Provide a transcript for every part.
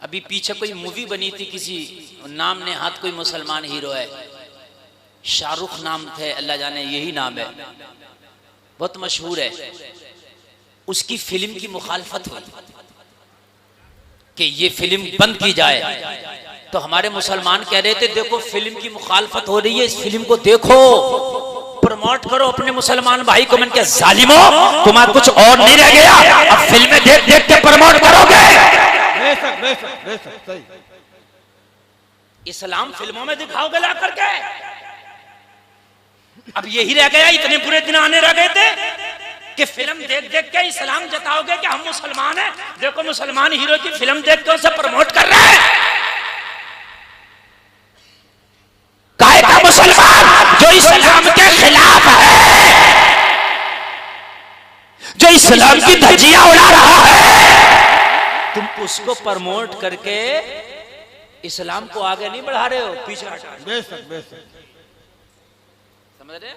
अभी पीछे कोई मूवी बनी थी, किसी नाम ने हाथ, कोई मुसलमान हीरो है, शाहरुख नाम थे, अल्लाह जाने यही नाम है, बहुत मशहूर है। उसकी फिल्म की मुखालफत हुई कि ये फिल्म बंद की जाए, तो हमारे मुसलमान कह रहे थे देखो फिल्म की मुखालफत हो रही है, इस फिल्म को देखो, प्रमोट करो अपने मुसलमान भाई को। मैंने कहा जालिमो, तुम्हारा कुछ और नहीं रह गया, अब फिल्में देख देख के प्रमोट करोगे। सही। इस्लाम फिल्मों में दिखाओगे ला करके, अब यही रह गया। इतने बुरे दिन आने रह गए थे कि फिल्म देख देख के इस्लाम जताओगे कि हम मुसलमान हैं। देखो मुसलमान हीरो की फिल्म देख के उसे प्रमोट कर रहे हैं। काहे का मुसलमान जो इस्लाम के खिलाफ है, जो इस्लाम की धज्जियां उड़ा रहा है, तुम उसको प्रमोट करके इस्लाम को आगे नहीं बढ़ा रहे हो, पीछे हटा रहे हो। बेशक। समझ रहे?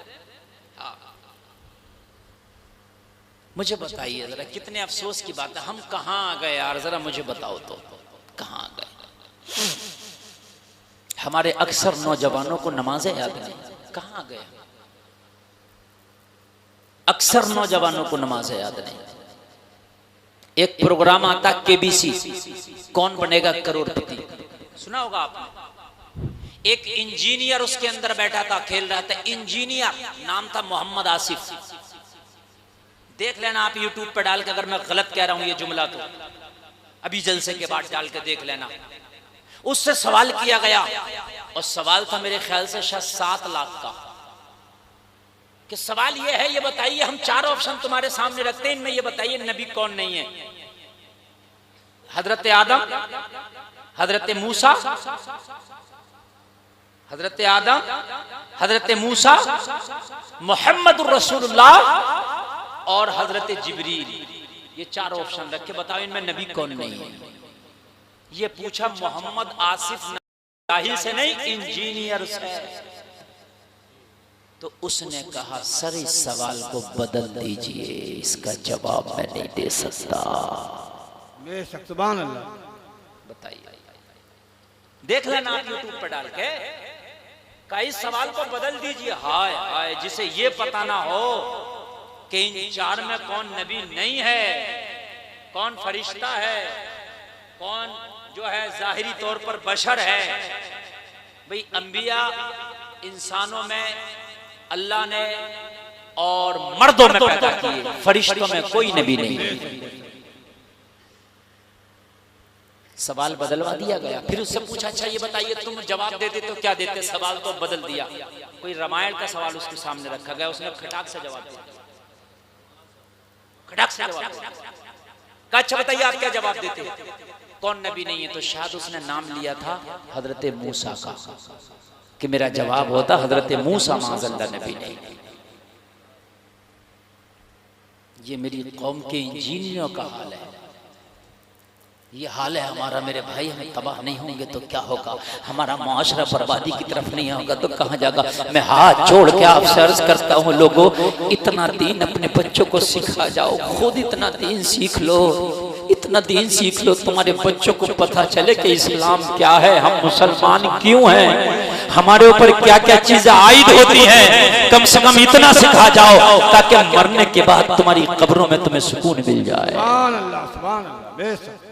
मुझे बताइए जरा, कितने अफसोस की बात है, हम कहां आ गए यार, जरा मुझे बताओ तो, कहां आ गए? हमारे अक्सर नौजवानों को नमाजें याद नहीं, कहां आ गए? अक्सर नौजवानों को नमाजें याद नहीं। एक प्रोग्राम आता केबीसी, कौन बनेगा करोड़पति, सुना होगा आपने। एक इंजीनियर उसके अंदर बैठा था, खेल रहा था, इंजीनियर नाम था मोहम्मद आसिफ। देख लेना आप यूट्यूब पे डाल के, अगर मैं गलत कह रहा हूं ये जुमला तो अभी जलसे के बाद डाल के देख लेना। उससे सवाल किया गया, और सवाल था मेरे ख्याल से शायद 7 लाख का, कि सवाल ये है, ये बताइए, हम 4 ऑप्शन तुम्हारे सामने रखते हैं, इनमें ये बताइए नबी कौन नहीं है? हजरत आदम, हजरत मूसा, हजरत आदम, हजरत मूसा, मोहम्मद रसूलुल्लाह और हजरत जिब्रील। ये 4 ऑप्शन रखे, बताओ इनमें नबी कौन नहीं है? ये पूछा मोहम्मद आसिफ जाहिल से नहीं, इंजीनियर से। तो उसने कहा सर इस सवाल को बदल दीजिए, इसका जवाब मैं नहीं दे सकता। सुभान अल्लाह। बताइए, देख लेना आप यूट्यूब पर डाल के, का इस सवाल को बदल दीजिए। हाय हाय, जिसे ये पता ना हो कि इन 4 में कौन नबी नहीं है, कौन फरिश्ता है, कौन जो है जाहिरी तौर पर बशर है। भाई अंबिया इंसानों में अल्लाह ने और मर्दों में पैदा किए, फरिश्तों में कोई नबी नहीं। सवाल बदलवा दिया गया। फिर उससे पूछा अच्छा ये बताइए तुम जवाब देते तो क्या देते? सवाल तो बदल दिया। कोई रामायण का सवाल उसके सामने रखा गया, उसने खटाक से जवाब दिया, खटाक से जवाब दिया। कहा अच्छा बताइए आप क्या जवाब देते, कौन नबी नहीं है? तो शायद उसने नाम लिया था हजरत मूसा का, कि मेरा जवाब होता हजरत मूसा माज़अल्लाह नबी नहीं। ये मेरी कौम के इंजीनियरों का हाल है, ये हाल है हमारा। मेरे भाई हम तबाह नहीं होंगे तो क्या होगा? हमारा मुआशरा बर्बादी की तरफ नहीं होगा तो कहाँ जाएगा? मैं हाथ जोड़ के आपसे अर्ज करता हूँ, लोगों इतना दीन अपने बच्चों को सिखा जाओ, खुद इतना दीन सीख लो, इतना दीन सीख लो, तुम्हारे बच्चों को पता चले कि इस्लाम क्या है, हम मुसलमान क्यों हैं, हमारे ऊपर क्या क्या चीजें आयद होती हैं। कम से कम इतना सिखा जाओ ताकि मरने के बाद तुम्हारी कब्रों में तुम्हें सुकून मिल जाए। सुभान अल्लाह, सुभान अल्लाह।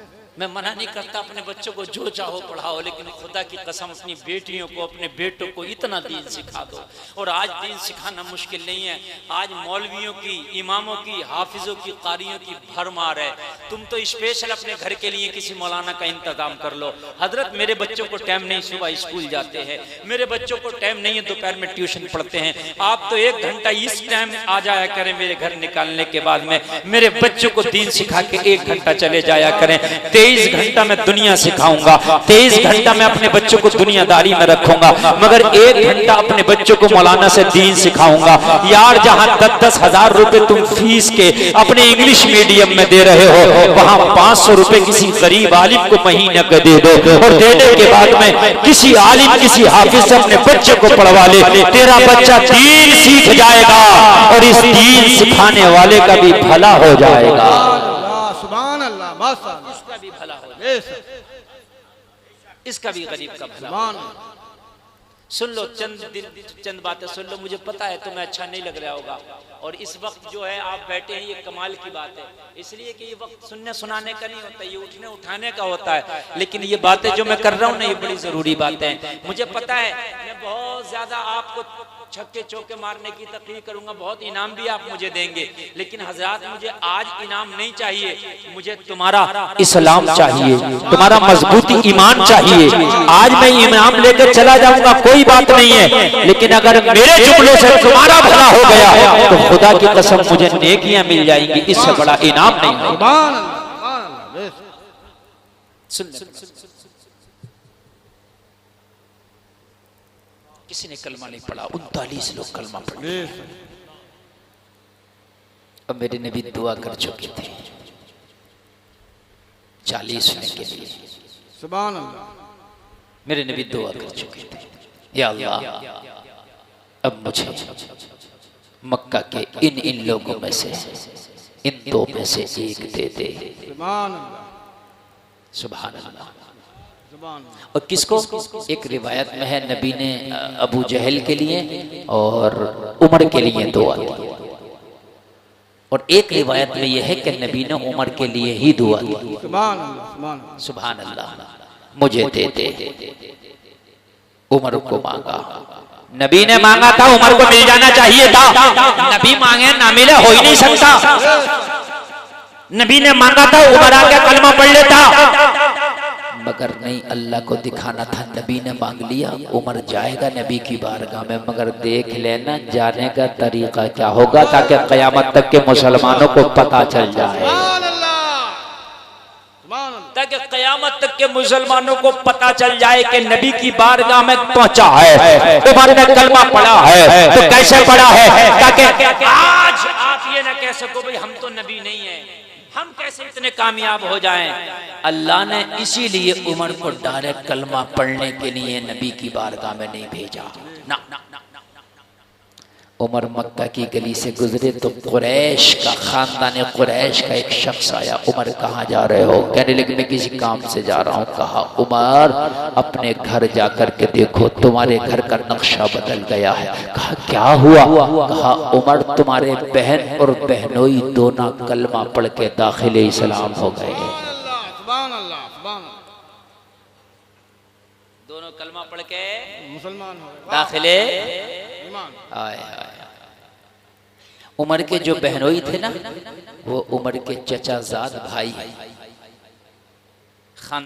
मैं मना नहीं करता अपने बच्चों को जो चाहो पढ़ाओ, लेकिन खुदा की कसम अपनी बेटियों को, अपने बेटों को इतना दीन सिखा दो। और आज दीन सिखाना मुश्किल नहीं है, आज मौलवियों की, इमामों की, हाफिजों की, कारियों की भरमार है। तुम तो स्पेशल अपने घर के लिए किसी मौलाना का इंतजाम कर लो। हजरत मेरे बच्चों को टाइम नहीं, सुबह स्कूल जाते हैं, मेरे बच्चों को टाइम नहीं है, दोपहर में ट्यूशन पढ़ते हैं। आप तो 1 घंटा इस टाइम आ जाया करें मेरे घर निकालने के बाद में, मेरे बच्चों को दीन सिखा के 1 घंटा चले जाया करें। 23 घंटा मैं दुनिया सिखाऊंगा, 23 घंटा मैं अपने बच्चों को दुनियादारी में रखूंगा, मगर 1 घंटा अपने बच्चों को मौलाना से दीन सिखाऊंगा। यार जहां 10-10 हजार रुपए तुम फीस के अपने इंग्लिश मीडियम में दे रहे हो, वहां 500 रुपए किसी गरीब आलिम को महीने का दे दो, और देने के बाद में किसी आलिम, किसी हाफिज से अपने बच्चे को पढ़वा ले। तेरा बच्चा दीन सीख जाएगा और इस दीन सिखाने वाले का भी भला हो जाएगा। सुभान अल्लाह, माशाअल्लाह, उसका भी भला हो जाएगा। इसका भी गरीब का भला। सुभान अल्लाह। सुन लो चंद बातें सुन लो, मुझे पता है तुम्हें अच्छा नहीं लग रहा होगा, और इस वक्त जो है आप बैठे हैं ये कमाल की बात है, इसलिए कि ये वक्त सुनने सुनाने का नहीं होता, ये उठने उठाने का होता है। लेकिन ये बातें जो मैं कर रहा हूँ ना, ये बड़ी जरूरी बातें हैं। मुझे पता है मैं बहुत ज्यादा आपको छक्के चौके मारने की तकलीफ करूंगा, बहुत इनाम भी आप मुझे देंगे, लेकिन हजरत मुझे आज इनाम नहीं चाहिए, मुझे तुम्हारा इस्लाम चाहिए, तुम्हारा मजबूती ईमान चाहिए। आज मैं इनाम लेकर चला जाऊंगा कोई बात नहीं है, लेकिन अगर मेरे जुमलों से तुम्हारा भला हो गया तो खुदा की कसम मुझे नेकियां मिल जाएंगी, इससे बड़ा इनाम नहीं है। सुभान अल्लाह, सुभान अल्लाह। किसी ने कलमा नहीं पढ़ा, 39 लोग कलमा पढ़े। अब मेरे नबी दुआ कर चुके थे 40वें के लिए। सुभान अल्लाह। मेरे नबी दुआ कर चुके थे, या अल्लाह अब मुझे मक्का के इन लोगों में से, इन दो में से एक दे दे। सुभान अल्लाह, सुभान अल्लाह। सुभान। और किसको? एक रिवायत में है नबी ने अबू जहल के लिए और उमर के लिए दुआ की, और एक रिवायत में यह है कि नबी ने उमर के लिए ही दुआ की। सुभान अल्लाह, सुभान अल्लाह। सुभान अल्लाह। मुझे दे दे। उमर को मांगा, नबी ने मांगा था, उमर को मिल जाना चाहिए था। नबी मांगे ना मिले हो ही नहीं सकता। नबी ने मांगा था, उमर आके कलमा पढ़ लेता, मगर नहीं, अल्लाह को दिखाना था। नबी ने मांग लिया, उमर जाएगा नबी की बारगाह में, मगर देख लेना जाने का तरीका क्या होगा, ताकि कयामत तक के मुसलमानों को पता चल जाए, ताकि कयामत तक के मुसलमानों को पता चल जाए कि नबी की बारगाह में पहुंचा है, उमर ने कलमा पढ़ा है, तो कैसे पढ़ा है, ताकि आज आप ये ना कह सको भाई हम तो नबी नहीं है, हम कैसे इतने कामयाब हो जाएं। अल्लाह ने इसीलिए उमर को डायरेक्ट कलमा पढ़ने के लिए नबी की बारगाह में नहीं भेजा ना। उमर मक्का की गली से गुजरे तो कुरैश का, खानदान कुरैश का एक शख्स आया। उमर कहाँ जा रहे हो? कहने लगे मैं किसी काम से जा रहा हूँ। कहा उमर अपने घर जाकर के देखो, तुम्हारे घर का नक्शा बदल गया है। कहा क्या हुआ? कहा उमर तुम्हारे बहन और बहनोई दोनों कलमा पढ़ के दाखिले इस्लाम हो गए। दोनों कलमा पढ़ के मुसलमान हो गए, दाखिले आए। उमर के जो बहनोई थे ना, वो उमर के चचाजाद भाई